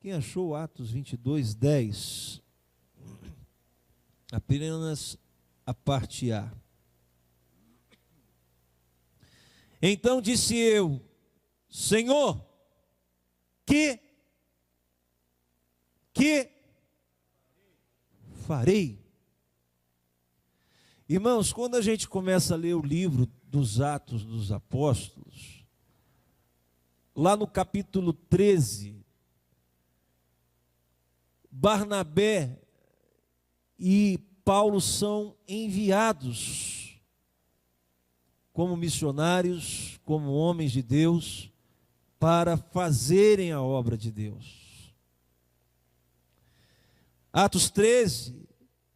Quem achou Atos 22, 10? Apenas a parte A. Então disse eu: Senhor, que farei? Irmãos, quando a gente começa a ler o livro dos Atos dos Apóstolos, lá no capítulo 13, Barnabé e Paulo são enviados como missionários, como homens de Deus, para fazerem a obra de Deus. Atos 13,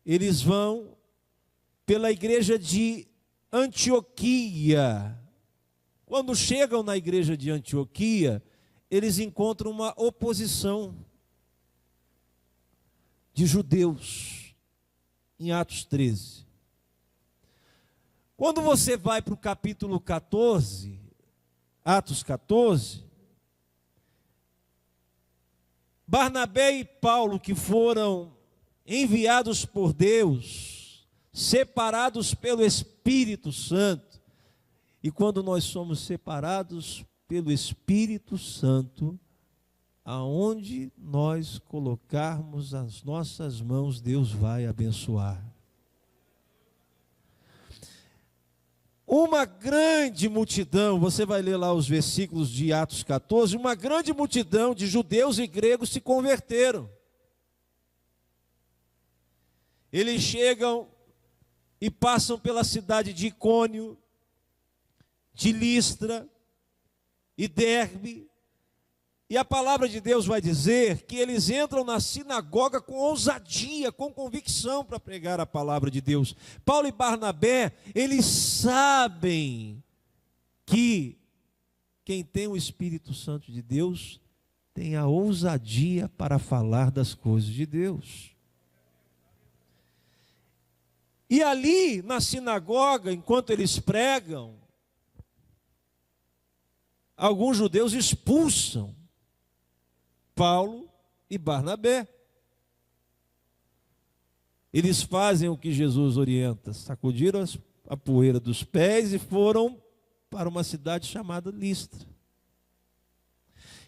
eles vão pela igreja de Antioquia. Quando chegam na igreja de Antioquia, eles encontram uma oposição de judeus, em Atos 13. Quando você vai para o capítulo 14, Atos 14, Barnabé e Paulo, que foram enviados por Deus, separados pelo Espírito Santo, e quando nós somos separados pelo Espírito Santo, aonde nós colocarmos as nossas mãos, Deus vai abençoar. Uma grande multidão, você vai ler lá os versículos de Atos 14, uma grande multidão de judeus e gregos se converteram. Eles chegam e passam pela cidade de Icônio, de Listra e Derbe, e a palavra de Deus vai dizer que eles entram na sinagoga com ousadia, com convicção para pregar a palavra de Deus. Paulo e Barnabé, eles sabem que quem tem o Espírito Santo de Deus tem a ousadia para falar das coisas de Deus. E ali na sinagoga, enquanto eles pregam, alguns judeus expulsam Paulo e Barnabé. Eles fazem o que Jesus orienta, sacudiram a poeira dos pés e foram para uma cidade chamada Listra.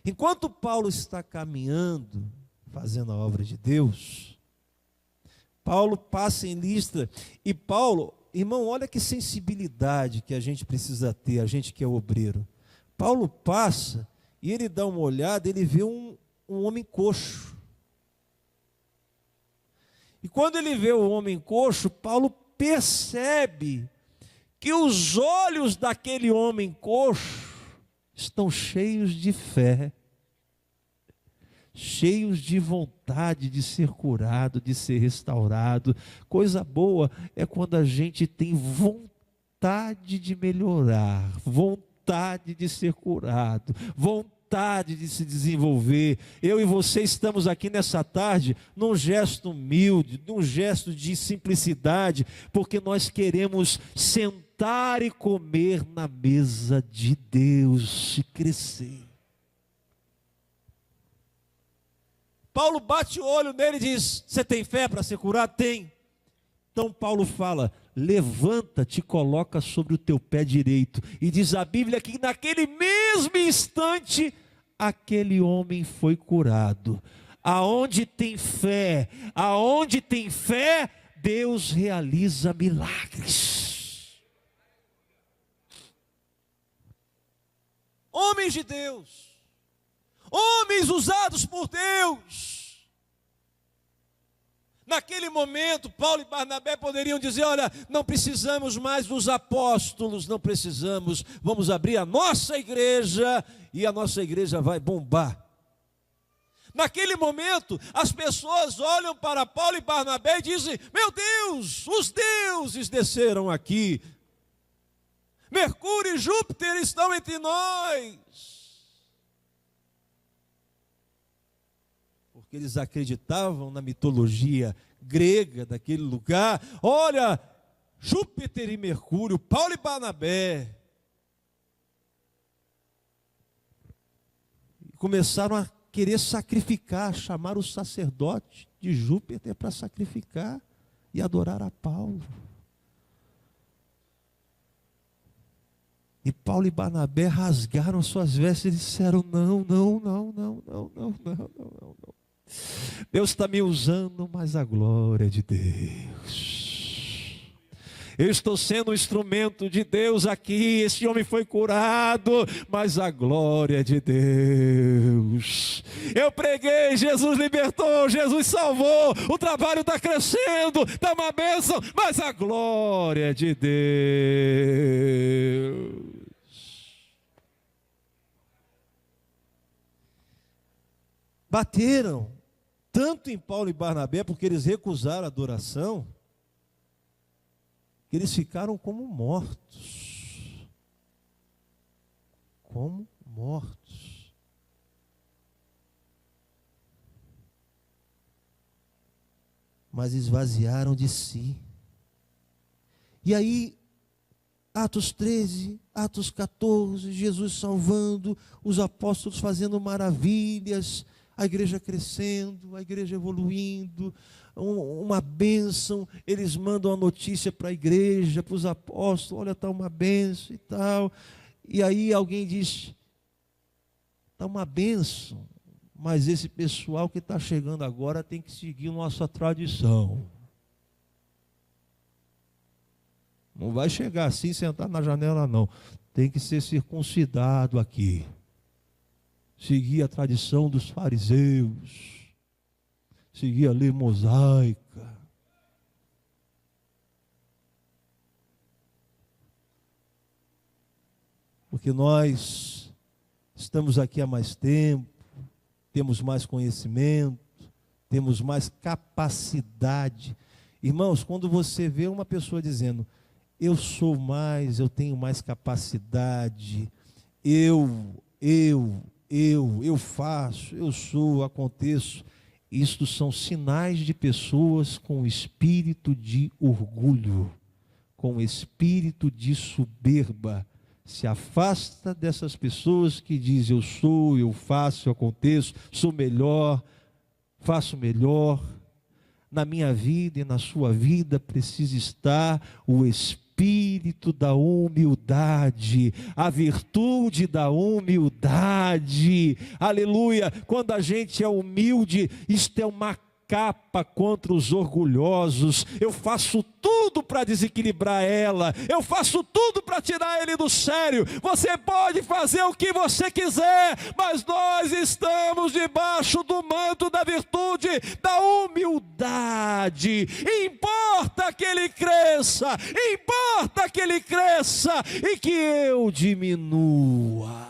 Enquanto Paulo está caminhando, fazendo a obra de Deus, Paulo passa em Listra, e Paulo, irmão, olha que sensibilidade que a gente precisa ter, a gente que é obreiro. Paulo passa e ele dá uma olhada, ele vê um homem coxo. E quando ele vê o homem coxo, Paulo percebe que os olhos daquele homem coxo estão cheios de fé, cheios de vontade de ser curado, de ser restaurado. Coisa boa é quando a gente tem vontade de melhorar, vontade de ser curado, vontade de se desenvolver. Eu e você estamos aqui nessa tarde num gesto humilde, num gesto de simplicidade, porque nós queremos sentar e comer na mesa de Deus e crescer. Paulo bate o olho nele e diz: você tem fé para ser curado? Tem. Então Paulo fala: levanta-te, coloca sobre o teu pé direito. E diz a Bíblia que naquele mesmo instante, aquele homem foi curado. Aonde tem fé, Deus realiza milagres. Homens de Deus, homens usados por Deus. Naquele momento, Paulo e Barnabé poderiam dizer: olha, não precisamos mais dos apóstolos, não precisamos, vamos abrir a nossa igreja e a nossa igreja vai bombar. Naquele momento, as pessoas olham para Paulo e Barnabé e dizem: meu Deus, os deuses desceram aqui, Mercúrio e Júpiter estão entre nós. Porque eles acreditavam na mitologia grega daquele lugar. Olha, Júpiter e Mercúrio, Paulo e Barnabé. Começaram a querer sacrificar, chamar o sacerdote de Júpiter para sacrificar e adorar a Paulo. E Paulo e Barnabé rasgaram suas vestes e disseram: não. Deus está me usando, mas a glória é de Deus. Eu estou sendo um instrumento de Deus aqui. Esse homem foi curado, mas a glória é de Deus. Eu preguei, Jesus libertou, Jesus salvou. O trabalho está crescendo, está uma bênção, mas a glória é de Deus. Bateram tanto em Paulo e Barnabé, porque eles recusaram a adoração, que eles ficaram como mortos. Como mortos. Mas esvaziaram de si. E aí, Atos 13, Atos 14, Jesus salvando, os apóstolos fazendo maravilhas, a igreja crescendo, a igreja evoluindo, uma bênção. Eles mandam a notícia para a igreja, para os apóstolos: olha, está uma bênção e tal. E aí alguém diz: está uma bênção, mas esse pessoal que está chegando agora tem que seguir nossa tradição. Não vai chegar assim, sentar na janela, não. Tem que ser circuncidado aqui. Seguir a tradição dos fariseus. Seguir a lei mosaica. Porque nós estamos aqui há mais tempo, temos mais conhecimento, temos mais capacidade. Irmãos, quando você vê uma pessoa dizendo: eu sou mais, eu tenho mais capacidade, eu faço, eu sou, aconteço. Isto são sinais de pessoas com espírito de orgulho, com espírito de soberba. Se afasta dessas pessoas que dizem: eu sou, eu faço, eu aconteço, sou melhor, faço melhor. Na minha vida e na sua vida precisa estar o espírito da humildade, a virtude da humildade. Aleluia! Quando a gente é humilde, isto é uma capa contra os orgulhosos. Eu faço tudo para desequilibrar ela, eu faço tudo para tirar ele do sério. Você pode fazer o que você quiser, mas nós estamos debaixo do manto da virtude, da humildade. Importa que ele cresça e que eu diminua.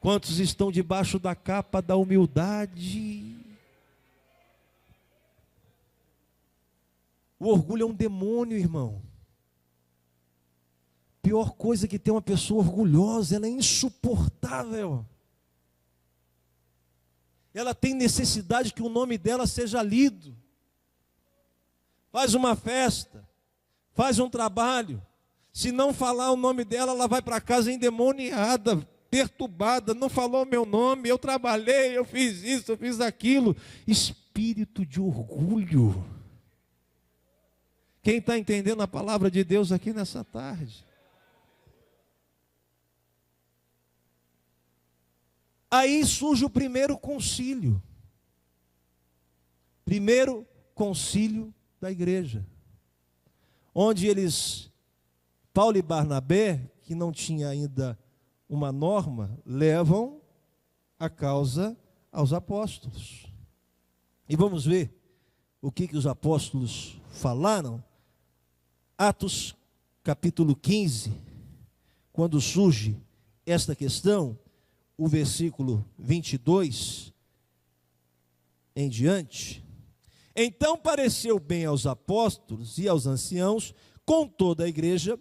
Quantos estão debaixo da capa da humildade? O orgulho é um demônio, irmão. Pior coisa que tem uma pessoa orgulhosa, ela é insuportável. Ela tem necessidade que o nome dela seja lido. Faz uma festa, faz um trabalho. Se não falar o nome dela, ela vai para casa endemoniada, perturbada. Não falou meu nome, eu trabalhei, eu fiz isso, eu fiz aquilo. Espírito de orgulho. Quem está entendendo a palavra de Deus aqui nessa tarde? Aí surge o primeiro concílio. Primeiro concílio da igreja. Onde eles, Paulo e Barnabé, que não tinha ainda uma norma, levam a causa aos apóstolos. E vamos ver o que os apóstolos falaram. Atos capítulo 15, quando surge esta questão, o versículo 22 em diante. Então pareceu bem aos apóstolos e aos anciãos, com toda a igreja,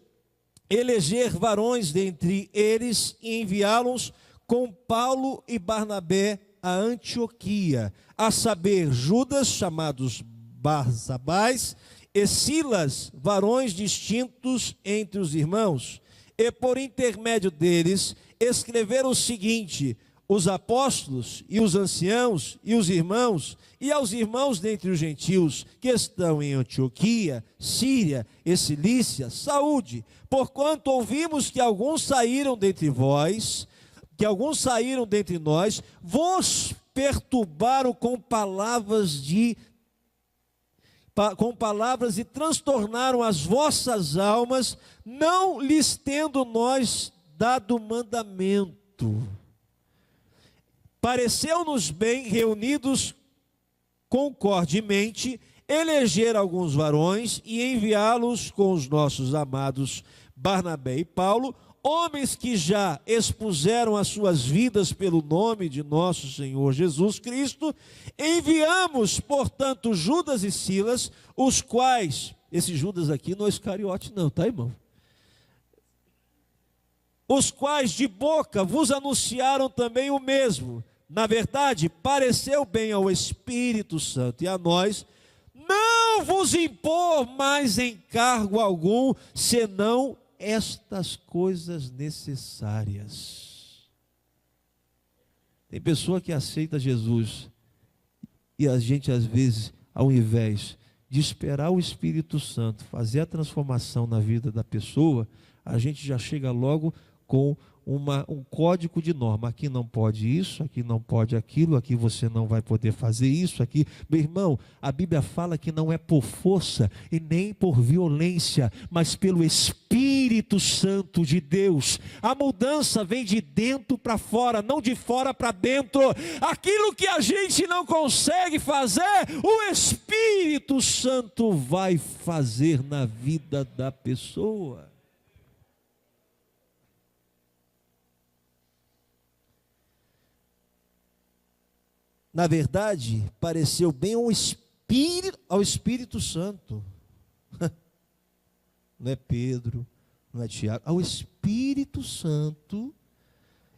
eleger varões dentre eles e enviá-los com Paulo e Barnabé a Antioquia, a saber, Judas, chamados Barsabás, e Silas, varões distintos entre os irmãos, e por intermédio deles escreveram o seguinte: os apóstolos e os anciãos e os irmãos, e aos irmãos dentre os gentios que estão em Antioquia, Síria e Cilícia, saúde, porquanto ouvimos que alguns saíram dentre vós, que alguns saíram dentre nós, vos perturbaram com palavras e transtornaram as vossas almas, não lhes tendo nós dado mandamento. Pareceu-nos bem, reunidos concordemente, eleger alguns varões e enviá-los com os nossos amados Barnabé e Paulo, homens que já expuseram as suas vidas pelo nome de nosso Senhor Jesus Cristo. Enviamos, portanto, Judas e Silas, os quais, esse Judas aqui não é Iscariote não, tá, irmão? Os quais de boca vos anunciaram também o mesmo. Na verdade, pareceu bem ao Espírito Santo e a nós não vos impor mais encargo algum, senão estas coisas necessárias. Tem pessoa que aceita Jesus e a gente às vezes, ao invés de esperar o Espírito Santo fazer a transformação na vida da pessoa, a gente já chega logo com um código de norma. Aqui não pode isso, aqui não pode aquilo, aqui você não vai poder fazer isso, aqui. Meu irmão, a Bíblia fala que não é por força e nem por violência, mas pelo Espírito Santo de Deus. A mudança vem de dentro para fora, não de fora para dentro. Aquilo que a gente não consegue fazer, o Espírito Santo vai fazer na vida da pessoa. Na verdade, pareceu bem ao Espírito Santo. Não é Pedro, não é Tiago, ao Espírito Santo,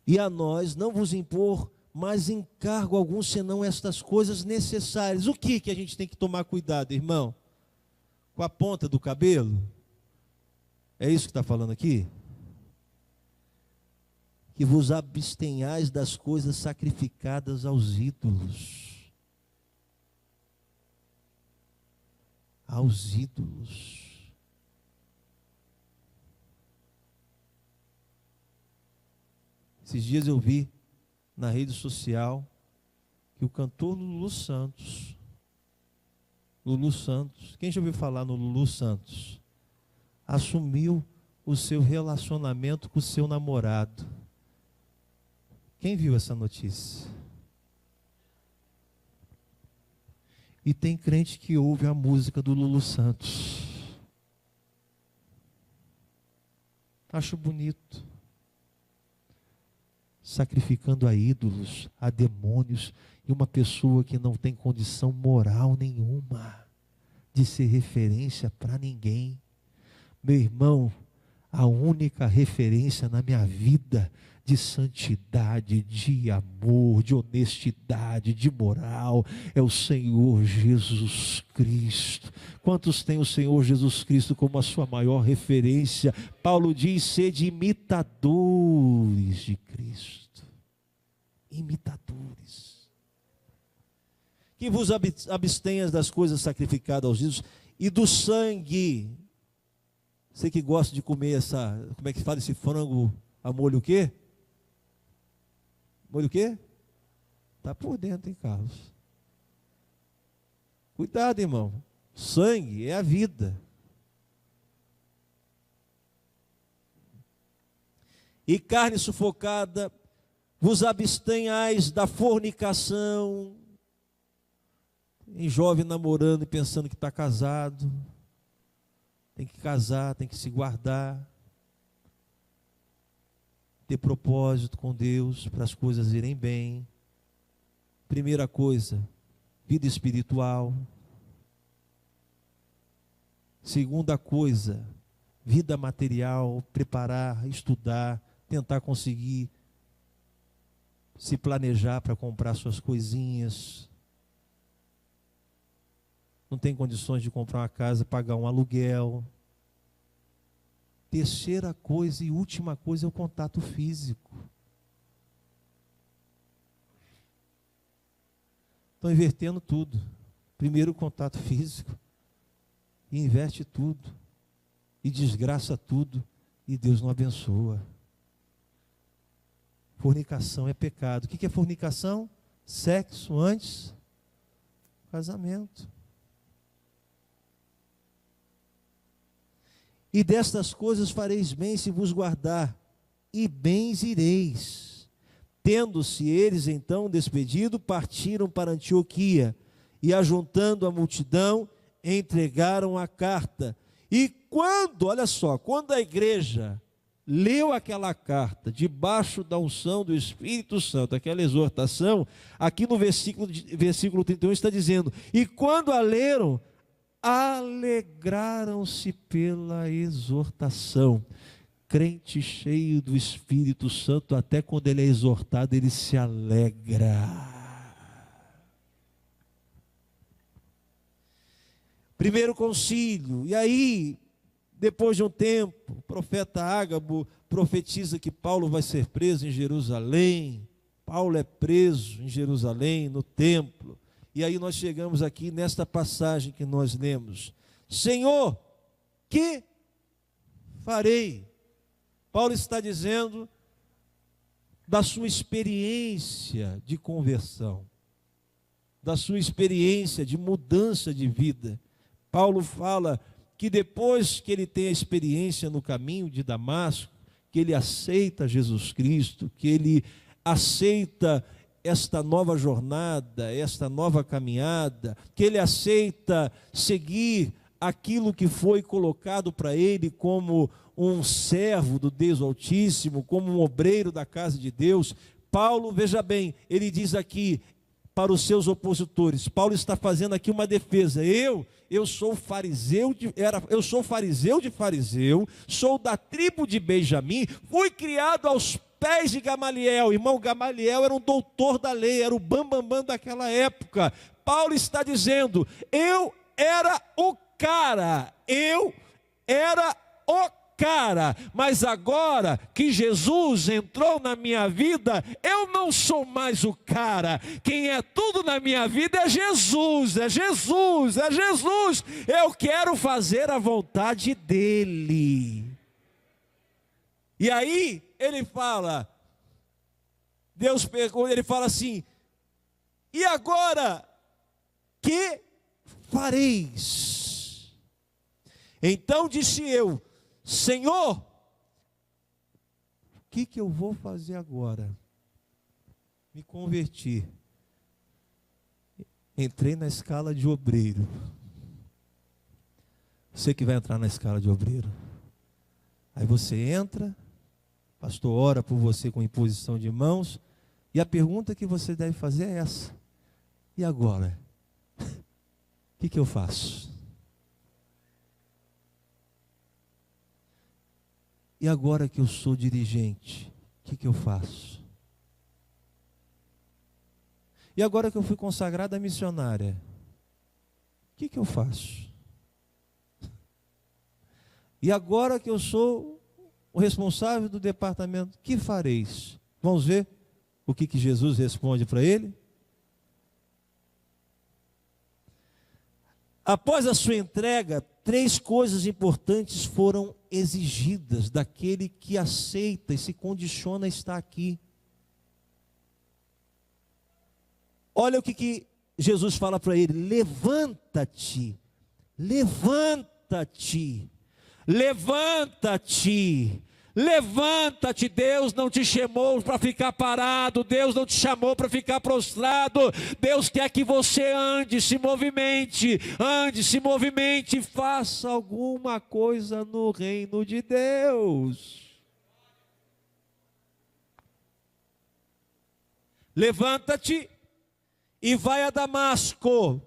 e a nós não vos impor mais encargo algum, senão estas coisas necessárias. O que a gente tem que tomar cuidado, irmão? Com a ponta do cabelo? É isso que está falando aqui? Que vos abstenhais das coisas sacrificadas aos ídolos. Aos ídolos. Esses dias eu vi na rede social que o cantor Lulu Santos, quem já ouviu falar no Lulu Santos? Assumiu o seu relacionamento com o seu namorado. Quem viu essa notícia? E tem crente que ouve a música do Lulu Santos. Acho bonito. Sacrificando a ídolos, a demônios, e uma pessoa que não tem condição moral nenhuma de ser referência para ninguém. Meu irmão, a única referência na minha vida de santidade, de amor, de honestidade, de moral, é o Senhor Jesus Cristo. Quantos têm o Senhor Jesus Cristo como a sua maior referência? Paulo diz: sede imitadores de Cristo. Imitadores. Que vos abstenhas das coisas sacrificadas aos ídolos e do sangue. Você que gosta de comer como é que se fala esse frango a molho o quê? Molho o quê? Está por dentro, hein, Carlos? Cuidado, irmão. Sangue é a vida. E carne sufocada, vos abstenhais da fornicação. Em jovem namorando e pensando que está casado. Tem que casar, tem que se guardar. Ter propósito com Deus para as coisas irem bem. Primeira coisa, vida espiritual. Segunda coisa, vida material, preparar, estudar, tentar conseguir se planejar para comprar suas coisinhas. Não tem condições de comprar uma casa, pagar um aluguel. Terceira coisa e última coisa é o contato físico. estão invertendo tudo. Primeiro o contato físico, e inverte tudo, e desgraça tudo, e Deus não abençoa. Fornicação é pecado. O que é fornicação? Sexo antes do casamento. E destas coisas fareis bem se vos guardar, e bens ireis. Tendo-se eles então despedido, partiram para Antioquia, e ajuntando a multidão, entregaram a carta. E quando, olha só, quando a igreja leu aquela carta, debaixo da unção do Espírito Santo, aquela exortação, aqui no versículo 31 está dizendo, e quando a leram, alegraram-se pela exortação. Crente cheio do Espírito Santo, até quando ele é exortado, ele se alegra. Primeiro concílio, e aí, depois de um tempo, o profeta Ágabo profetiza que Paulo vai ser preso em Jerusalém. Paulo é preso em Jerusalém, no templo. E aí nós chegamos aqui nesta passagem que nós lemos. Senhor, que farei? Paulo está dizendo da sua experiência de conversão, da sua experiência de mudança de vida. Paulo fala que depois que ele tem a experiência no caminho de Damasco, que ele aceita Jesus Cristo, que ele aceita esta nova jornada, esta nova caminhada, que ele aceita seguir aquilo que foi colocado para ele como um servo do Deus Altíssimo, como um obreiro da casa de Deus. Paulo, veja bem, ele diz aqui para os seus opositores, Paulo está fazendo aqui uma defesa. Eu sou fariseu de fariseu, sou da tribo de Benjamim, fui criado aos pés de Gamaliel. Irmão, Gamaliel era um doutor da lei, era o bambambam daquela época. Paulo está dizendo, eu era o cara, mas agora que Jesus entrou na minha vida, eu não sou mais o cara. Quem é tudo na minha vida é Jesus, é Jesus, é Jesus. Eu quero fazer a vontade dele. E aí ele fala, Deus pergunta, ele fala assim, e agora que fareis? Então disse eu, Senhor, o que eu vou fazer agora? Me converti. Entrei na escala de obreiro. Você que vai entrar na escala de obreiro. Aí você entra, o pastor ora por você com imposição de mãos, e a pergunta que você deve fazer é essa. E agora? O que eu faço? E agora que eu sou dirigente, o que eu faço? E agora que eu fui consagrada missionária, o que eu faço? E agora que eu sou o responsável do departamento, que fareis? Vamos ver o que Jesus responde para ele? Após a sua entrega, 3 coisas importantes foram exigidas daquele que aceita e se condiciona a estar aqui. Olha o que Jesus fala para ele: levanta-te, levanta-te, levanta-te. Levanta-te, Deus não te chamou para ficar parado, Deus não te chamou para ficar prostrado, Deus quer que você ande, se movimente, faça alguma coisa no reino de Deus. Levanta-te e vai a Damasco.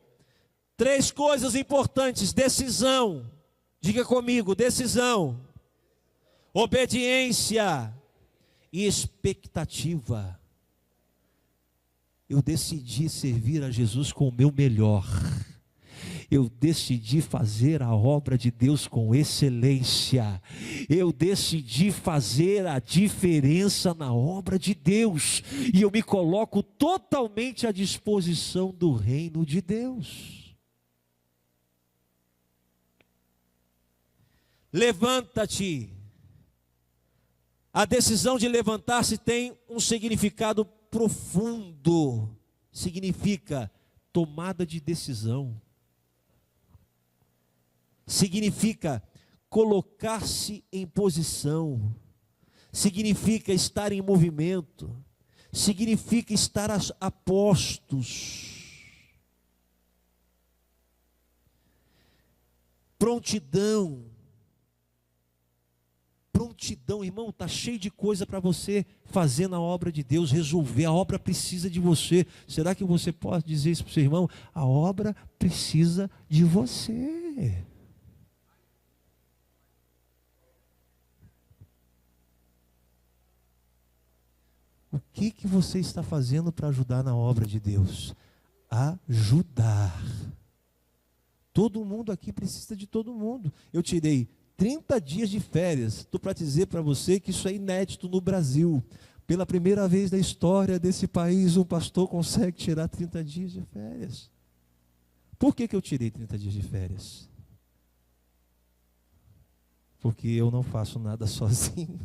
3 coisas importantes: decisão, diga comigo, decisão, obediência e expectativa. Eu decidi servir a Jesus com o meu melhor. Eu decidi fazer a obra de Deus com excelência. Eu decidi fazer a diferença na obra de Deus. E eu me coloco totalmente à disposição do reino de Deus. Levanta-te. A decisão de levantar-se tem um significado profundo. Significa tomada de decisão. Significa colocar-se em posição. Significa estar em movimento. Significa estar a postos. Prontidão. Prontidão, irmão, está cheio de coisa para você fazer na obra de Deus, resolver. A obra precisa de você. Será que você pode dizer isso para o seu irmão? A obra precisa de você. O que você está fazendo para ajudar na obra de Deus? Ajudar. Todo mundo aqui precisa de todo mundo. Eu tirei 30 dias de férias. Estou para dizer para você que isso é inédito no Brasil. Pela primeira vez na história desse país, um pastor consegue tirar 30 dias de férias. Por que eu tirei 30 dias de férias? Porque eu não faço nada sozinho.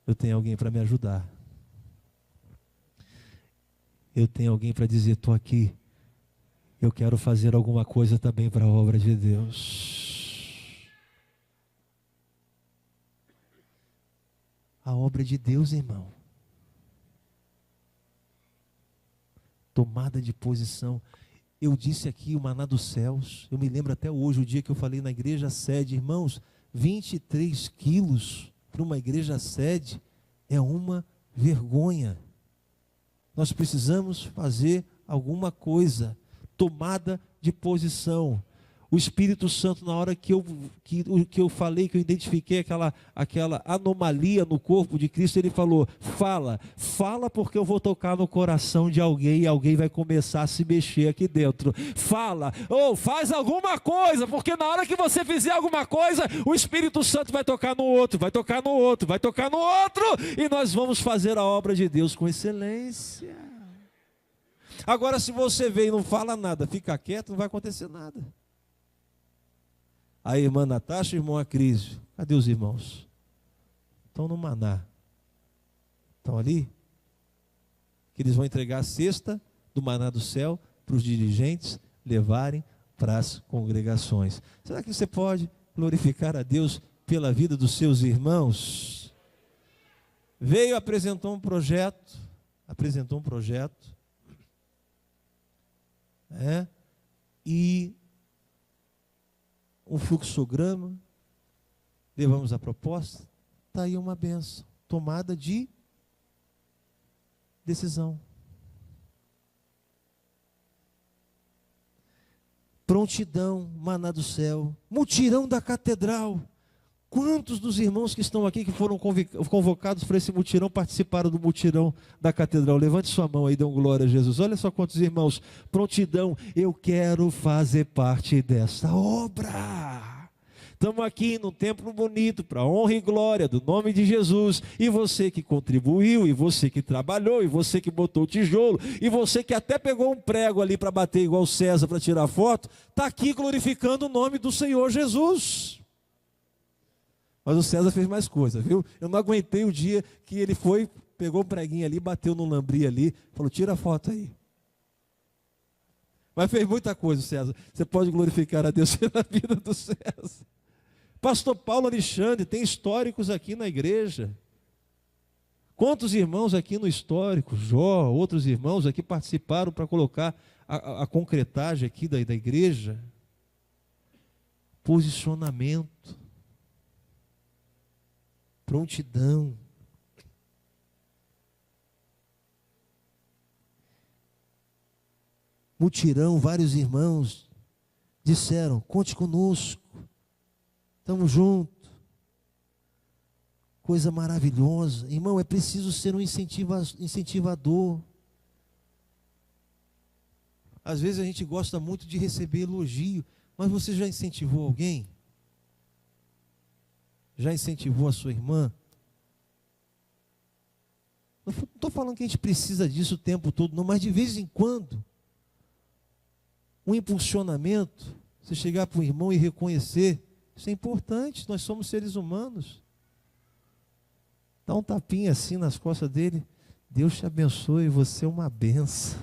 Eu tenho alguém para me ajudar. Eu tenho alguém para dizer, estou aqui. Eu quero fazer alguma coisa também para a obra de Deus. A obra de Deus, irmão. Tomada de posição. Eu disse aqui o maná dos céus. Eu me lembro até hoje, o dia que eu falei na igreja sede. Irmãos, 23 quilos para uma igreja sede é uma vergonha. Nós precisamos fazer alguma coisa. Tomada de posição. O Espírito Santo, na hora que eu falei, que eu identifiquei aquela anomalia no corpo de Cristo, ele falou, fala porque eu vou tocar no coração de alguém e alguém vai começar a se mexer aqui dentro. Fala, faz alguma coisa, porque na hora que você fizer alguma coisa, o Espírito Santo vai tocar no outro, vai tocar no outro, vai tocar no outro, e nós vamos fazer a obra de Deus com excelência. Agora, se você vem e não fala nada, fica quieto, não vai acontecer nada. A irmã Natasha e o irmão Acrísio, cadê os irmãos? Estão no maná. Estão ali? Que eles vão entregar a cesta do maná do céu para os dirigentes levarem para as congregações. Será que você pode glorificar a Deus pela vida dos seus irmãos? Veio, apresentou um projeto. E um fluxograma, levamos a proposta, está aí uma benção, tomada de decisão. Prontidão, maná do céu, mutirão da catedral. Quantos dos irmãos que estão aqui, que foram convocados para esse mutirão, participaram do mutirão da catedral? Levante sua mão aí, dê glória a Jesus. Olha só quantos irmãos. Prontidão, eu quero fazer parte dessa obra. Estamos aqui num templo bonito, para a honra e glória do nome de Jesus. E você que contribuiu, e você que trabalhou, e você que botou o tijolo, e você que até pegou um prego ali para bater igual César para tirar foto, está aqui glorificando o nome do Senhor Jesus. Mas o César fez mais coisa, viu? Eu não aguentei o dia que ele foi, pegou um preguinho ali, bateu no lambri ali, falou, tira a foto aí. Mas fez muita coisa, César. Você pode glorificar a Deus pela vida do César. Pastor Paulo Alexandre, tem históricos aqui na igreja. Quantos irmãos aqui no histórico, Jó, outros irmãos aqui participaram para colocar a concretagem aqui da igreja? Posicionamento. Prontidão. Mutirão, vários irmãos disseram, conte conosco, estamos juntos. Coisa maravilhosa. Irmão, é preciso ser um incentivador. Às vezes a gente gosta muito de receber elogio, mas você já incentivou alguém? Já incentivou a sua irmã? Não estou falando que a gente precisa disso o tempo todo, não, mas de vez em quando, um impulsionamento, você chegar para um irmão e reconhecer, isso é importante, nós somos seres humanos. Dá um tapinha assim nas costas dele, Deus te abençoe, você é uma benção.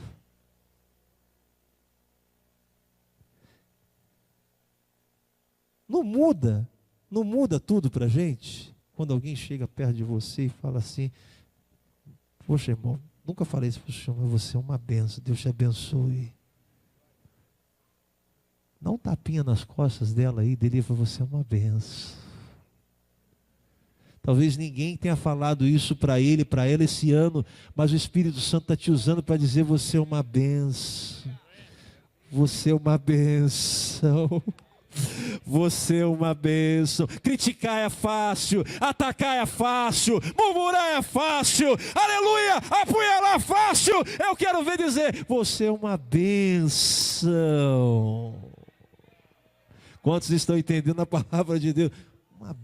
Não muda tudo para a gente? Quando alguém chega perto de você e fala assim, poxa irmão, nunca falei isso para o senhor, mas você é uma benção, Deus te abençoe. Dá um tapinha nas costas dela aí, dele, para você é uma benção. Talvez ninguém tenha falado isso para ele, para ela esse ano, mas o Espírito Santo está te usando para dizer, você é uma benção. Você é uma benção. Você é uma bênção. Criticar é fácil, atacar é fácil, murmurar é fácil, aleluia, apunhalar é fácil. Eu quero ver dizer, você é uma bênção. Quantos estão entendendo a palavra de Deus? Uma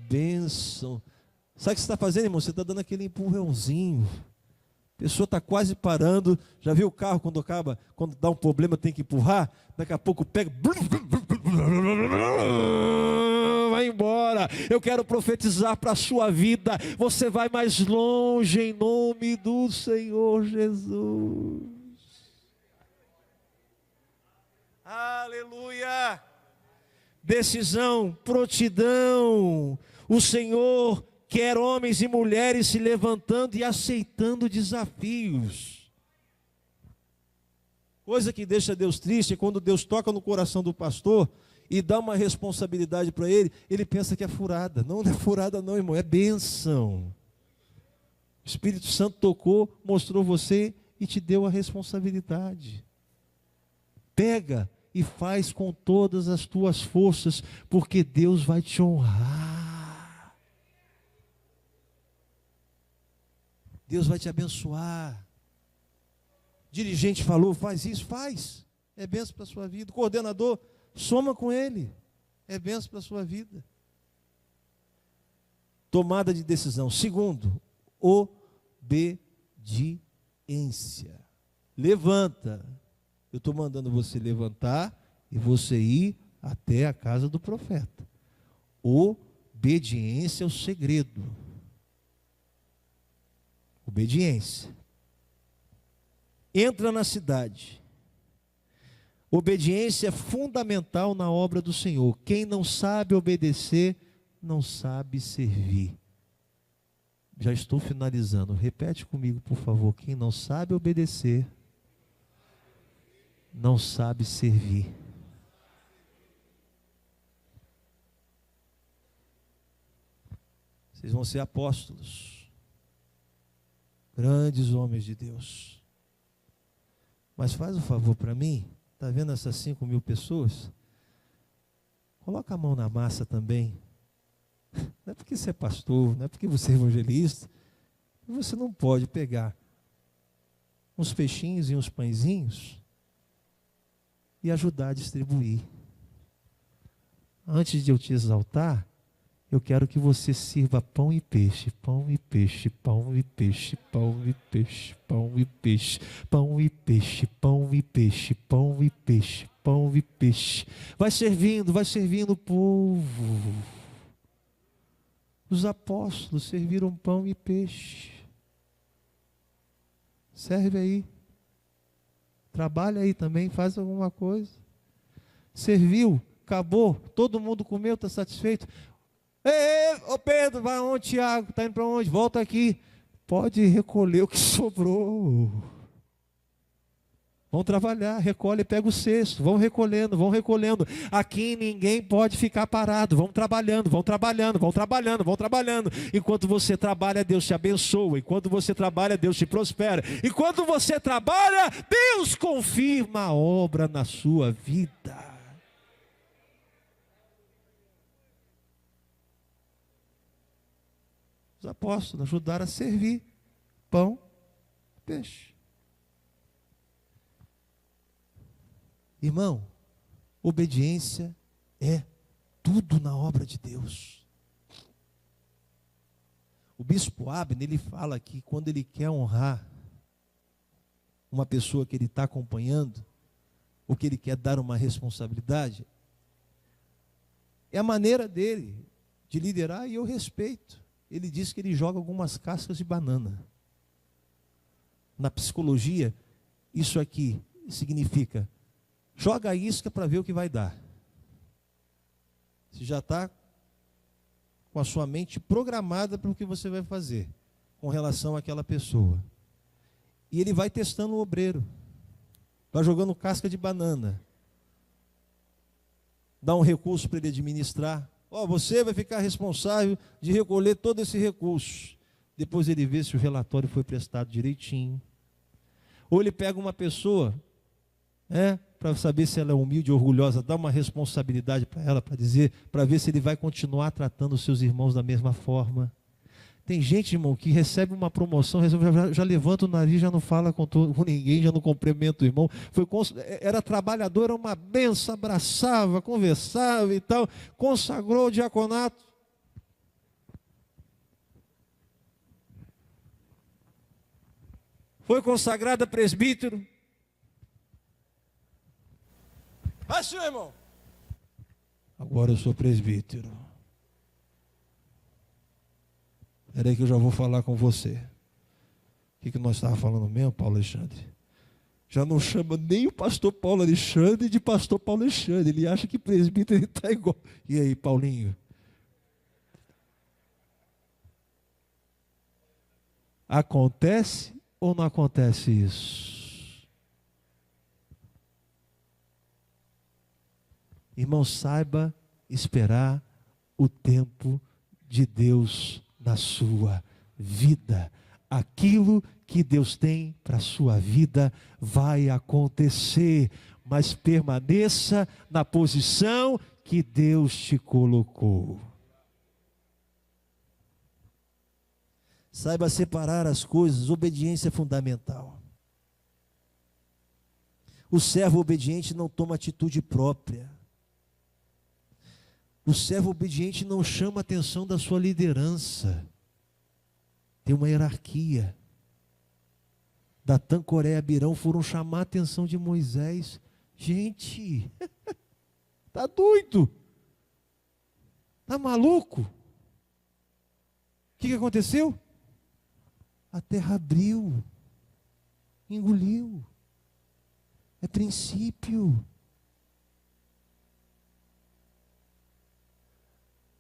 bênção. Sabe o que você está fazendo, irmão? Você está dando aquele empurrãozinho. A pessoa está quase parando. Já viu o carro quando dá um problema, tem que empurrar? Daqui a pouco pega, vai embora. Eu quero profetizar para a sua vida. Você vai mais longe em nome do Senhor Jesus. Aleluia. Decisão, prontidão. O Senhor quer homens e mulheres se levantando e aceitando desafios. Coisa que deixa Deus triste é quando Deus toca no coração do pastor e dá uma responsabilidade para ele, ele pensa que é furada. Não é furada não, irmão, é bênção. O Espírito Santo tocou, mostrou você e te deu a responsabilidade. Pega e faz com todas as tuas forças, porque Deus vai te honrar. Deus vai te abençoar. Dirigente falou, faz isso, faz. É bênção para a sua vida. Coordenador, soma com ele. É bênção para a sua vida. Tomada de decisão. Segundo, obediência. Levanta. Eu estou mandando você levantar e você ir até a casa do profeta. Obediência é o segredo. Obediência. Entra na cidade. Obediência é fundamental na obra do Senhor. Quem não sabe obedecer, não sabe servir. Já estou finalizando. Repete comigo, por favor. Quem não sabe obedecer, não sabe servir. Vocês vão ser apóstolos, grandes homens de Deus. Mas faz um favor para mim, está vendo essas 5.000 pessoas? Coloca a mão na massa também. Não é porque você é pastor, não é porque você é evangelista, você não pode pegar uns peixinhos e uns pãezinhos e ajudar a distribuir. Antes de eu te exaltar, eu quero que você sirva pão e peixe, pão e peixe, pão e peixe, pão e peixe, pão e peixe, pão e peixe, pão e peixe, pão e peixe, pão e peixe. Vai servindo o povo. Os apóstolos serviram pão e peixe. Serve aí. Trabalha aí também, faz alguma coisa. Serviu, acabou, todo mundo comeu, está satisfeito. Ei, ô Pedro, vai onde, Tiago? Está indo para onde? Volta aqui. Pode recolher o que sobrou. Vão trabalhar, recolhe e pega o cesto. Vão recolhendo, vão recolhendo. Aqui ninguém pode ficar parado. Vão trabalhando, vão trabalhando, vão trabalhando, vão trabalhando. Enquanto você trabalha, Deus te abençoa. Enquanto você trabalha, Deus te prospera. Enquanto você trabalha, Deus confirma a obra na sua vida. Os apóstolos ajudaram a servir pão, peixe. Irmão, obediência é tudo na obra de Deus. O bispo Abner, ele fala que quando ele quer honrar uma pessoa que ele está acompanhando, ou que ele quer dar uma responsabilidade, é a maneira dele de liderar, e eu respeito. Ele diz que ele joga algumas cascas de banana. Na psicologia, isso aqui significa: joga a isca para ver o que vai dar. Você já está com a sua mente programada para o que você vai fazer com relação àquela pessoa. E ele vai testando o obreiro, vai jogando casca de banana, dá um recurso para ele administrar. Você vai ficar responsável de recolher todo esse recurso. Depois ele vê se o relatório foi prestado direitinho. Ou ele pega uma pessoa, para saber se ela é humilde e orgulhosa, dá uma responsabilidade para ela, para ver se ele vai continuar tratando os seus irmãos da mesma forma. Tem gente, irmão, que recebe uma promoção, já levanta o nariz, já não fala com ninguém, já não cumprimenta o irmão. Era trabalhador, era uma benção, abraçava, conversava e tal, consagrou o diaconato. Foi consagrado a presbítero. Vai, senhor, irmão. Agora eu sou presbítero. Espera aí que eu já vou falar com você. O que nós estávamos falando mesmo, Paulo Alexandre? Já não chama nem o pastor Paulo Alexandre de pastor Paulo Alexandre. Ele acha que presbítero está igual. E aí, Paulinho? Acontece ou não acontece isso? Irmão, saiba esperar o tempo de Deus na sua vida. Aquilo que Deus tem para a sua vida vai acontecer, mas permaneça na posição que Deus te colocou. Saiba separar as coisas, obediência é fundamental. O servo obediente não toma atitude própria. O servo obediente não chama a atenção da sua liderança. Tem uma hierarquia. Datã, Coré e Abirão foram chamar a atenção de Moisés. Gente, tá doido? Tá maluco? O que aconteceu? A terra abriu, engoliu. É princípio.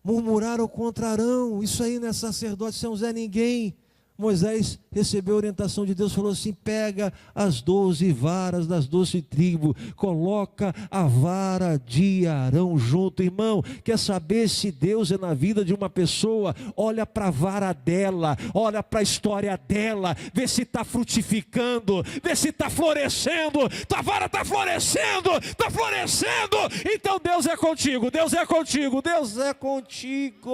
Murmuraram contra Arão, isso aí não é sacerdote, isso é um Zé Ninguém. Moisés recebeu a orientação de Deus, falou assim: pega as 12 varas das 12 tribos, coloca a vara de Arão junto. Irmão, quer saber se Deus é na vida de uma pessoa? Olha para a vara dela, olha para a história dela, vê se está frutificando, vê se está florescendo. Tua vara está florescendo, então Deus é contigo, Deus é contigo, Deus é contigo.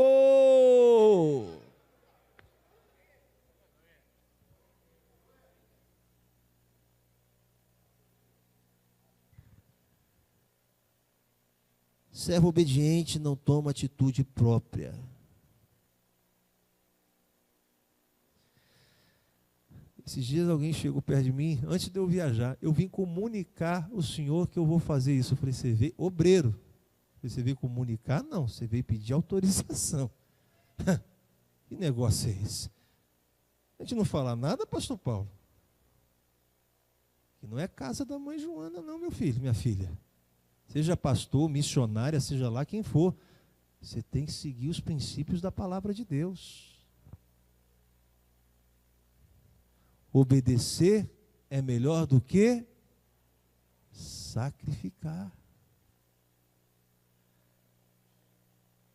Servo obediente não toma atitude própria. Esses dias alguém chegou perto de mim, antes de eu viajar, eu vim comunicar ao senhor que eu vou fazer isso. Eu falei: você veio, obreiro. Eu falei: você veio comunicar? Não, você veio pedir autorização. Que negócio é esse? A gente não fala nada, pastor Paulo? Que não é casa da mãe Joana não, meu filho, minha filha. Seja pastor, missionária, seja lá quem for, você tem que seguir os princípios da palavra de Deus. Obedecer é melhor do que sacrificar.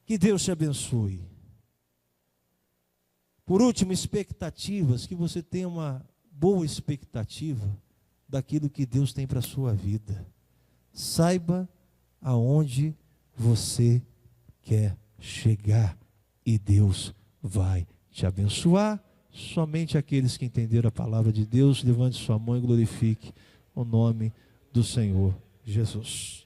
Que Deus te abençoe. Por último, expectativas, que você tenha uma boa expectativa daquilo que Deus tem para a sua vida. Saiba aonde você quer chegar e Deus vai te abençoar. Somente aqueles que entenderam a palavra de Deus, levante sua mão e glorifique o nome do Senhor Jesus.